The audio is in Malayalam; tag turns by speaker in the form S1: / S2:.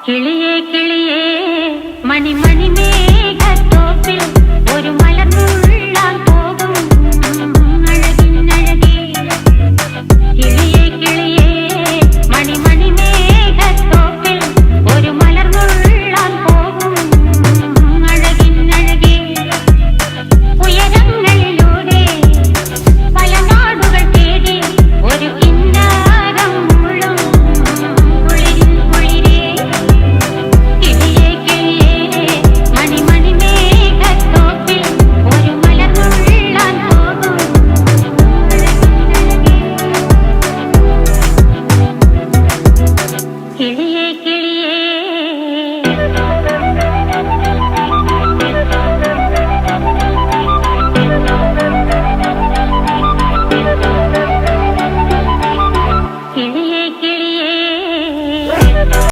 S1: കിളിയേ കിളിയേ മണിമണി മേഘത്തോപ്പിൽ ഒരു മലർന്നുള്ളാൻ പോകും അഴകിനഴകേ. കിളിയേ കിളിയേ മണിമണി മേഘത്തോപ്പിൽ ഒരു മലർന്നുള്ളാൻ പോകും അഴകിനഴകേ. ഉയരങ്ങളിലൂടെ പല നാടുകൾ തേടി ഒരു കിന്നാരം മുള്ളും കുളിരിൻ കുളിരേ. കിളിയേ കിളിയേ മണിമണി മേഘത്തോപ്പിൽ ഒരു മലർന്നുള്ളാൻ പോകും അഴകിനഴകേ. കിളിയേ കിളിയേ